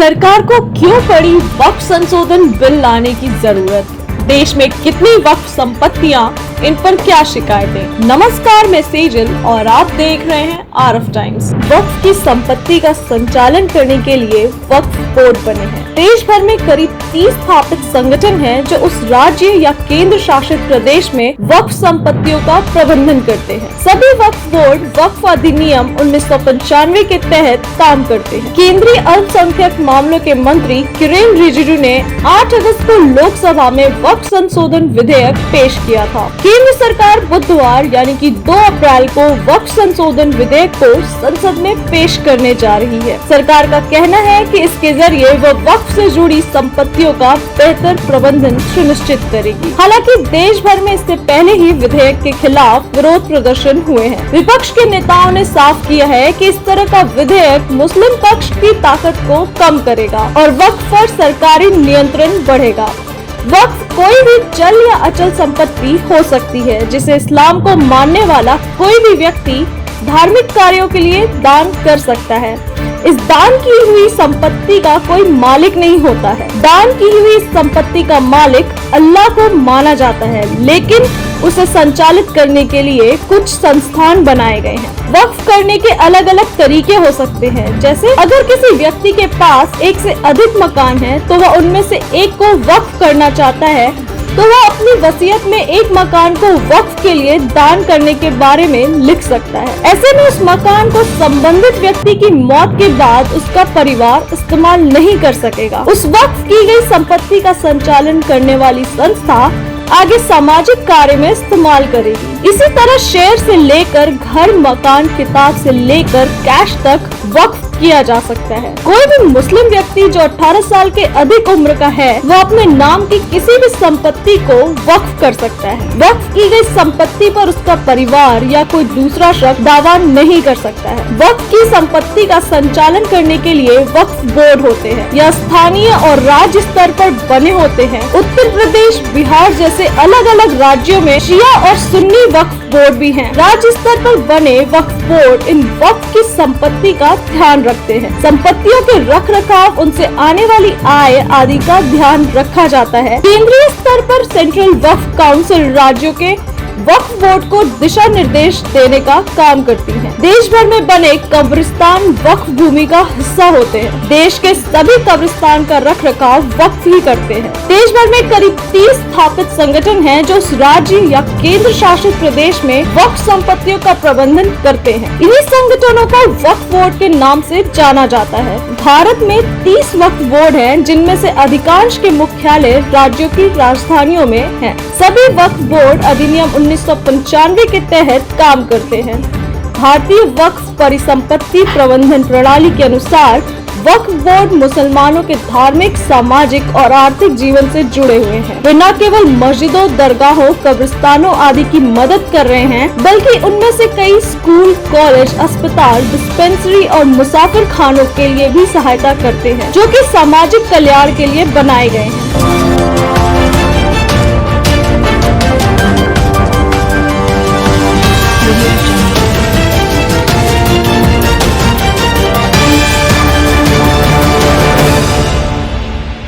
सरकार को क्यों पड़ी वक्फ संशोधन बिल लाने की जरूरत? देश में कितनी वक्फ संपत्तियां, इन पर क्या शिकायतें? नमस्कार, मैं सेजल और आप देख रहे हैं आरएफ टाइम्स। वक्फ की संपत्ति का संचालन करने के लिए वक्फ बोर्ड बने हैं। देश भर में करीब 30 स्थापित संगठन हैं जो उस राज्य या केंद्र शासित प्रदेश में वक्फ संपत्तियों का प्रबंधन करते हैं। सभी वक्फ बोर्ड वक्फ अधिनियम 1995 के तहत काम करते हैं। केंद्रीय अल्पसंख्यक मामलों के मंत्री किरेन रिजिजू ने 8 अगस्त को लोकसभा में वक्फ संशोधन विधेयक पेश किया था। केंद्र सरकार बुधवार यानी कि 2 अप्रैल को वक्फ संशोधन विधेयक को संसद में पेश करने जा रही है। सरकार का कहना है कि इसके जरिए वह वक्फ से जुड़ी संपत्तियों का बेहतर प्रबंधन सुनिश्चित करेगी। हालांकि देश भर में इससे पहले ही विधेयक के खिलाफ विरोध प्रदर्शन हुए हैं। विपक्ष के नेताओं ने साफ किया है कि इस तरह का विधेयक मुस्लिम पक्ष की ताकत को कम करेगा और वक्फ पर सरकारी नियंत्रण बढ़ेगा। वक्फ कोई भी चल या अचल संपत्ति हो सकती है जिसे इस्लाम को मानने वाला कोई भी व्यक्ति धार्मिक कार्यों के लिए दान कर सकता है। इस दान की हुई संपत्ति का कोई मालिक नहीं होता है। दान की हुई संपत्ति का मालिक अल्लाह को माना जाता है, लेकिन उसे संचालित करने के लिए कुछ संस्थान बनाए गए हैं। वक्फ करने के अलग अलग तरीके हो सकते हैं, जैसे अगर किसी व्यक्ति के पास एक से अधिक मकान है तो वह उनमें से एक को वक्फ करना चाहता है तो वह अपनी वसीयत में एक मकान को वक्फ के लिए दान करने के बारे में लिख सकता है। ऐसे में उस मकान को संबंधित व्यक्ति की मौत के बाद उसका परिवार इस्तेमाल नहीं कर सकेगा। उस वक्फ की गई संपत्ति का संचालन करने वाली संस्था आगे सामाजिक कार्य में इस्तेमाल करेगी। इसी तरह शेयर से लेकर घर, मकान, किताब से लेकर कैश तक वक्फ किया जा सकता है। कोई भी मुस्लिम व्यक्ति जो 18 साल के अधिक उम्र का है वह अपने नाम की किसी भी संपत्ति को वक्फ कर सकता है। वक्फ की गई संपत्ति पर उसका परिवार या कोई दूसरा शख्स दावा नहीं कर सकता है। वक्फ की संपत्ति का संचालन करने के लिए वक्फ बोर्ड होते हैं। यह स्थानीय और राज्य स्तर पर बने होते हैं। उत्तर प्रदेश, बिहार जैसे अलग अलग राज्यों में शिया और सुन्नी वक्फ बोर्ड भी हैं। राज्य स्तर पर बने वक्फ बोर्ड इन वक्फ की संपत्ति का ध्यान रखते हैं। संपत्तियों के रख रखाव, उनसे आने वाली आय आदि का ध्यान रखा जाता है। केंद्रीय स्तर पर सेंट्रल वक्फ काउंसिल राज्यों के वक्फ बोर्ड को दिशा निर्देश देने का काम करती है। देश भर में बने कब्रिस्तान वक्फ भूमि का हिस्सा होते हैं। देश के सभी कब्रिस्तान का रख रखाव वक्फ ही करते हैं। देश भर में करीब 30 स्थापित संगठन हैं जो उस राज्य या केंद्र शासित प्रदेश में वक्फ संपत्तियों का प्रबंधन करते हैं। इन्हीं संगठनों को वक्फ बोर्ड के नाम से जाना जाता है। भारत में 30 वक्फ बोर्ड हैं, जिनमें से अधिकांश के मुख्यालय राज्यों की राजधानियों में हैं। सभी वक्फ बोर्ड अधिनियम 1995 के तहत काम करते हैं। भारतीय वक्फ परिसंपत्ति प्रबंधन प्रणाली के अनुसार वक्फ बोर्ड मुसलमानों के धार्मिक, सामाजिक और आर्थिक जीवन से जुड़े हुए हैं। वे न केवल मस्जिदों, दरगाहों, कब्रिस्तानों आदि की मदद कर रहे हैं, बल्कि उनमें से कई स्कूल, कॉलेज, अस्पताल, डिस्पेंसरी और मुसाफिर खानों के लिए भी सहायता करते हैं, जो कि सामाजिक कल्याण के लिए बनाए गए हैं।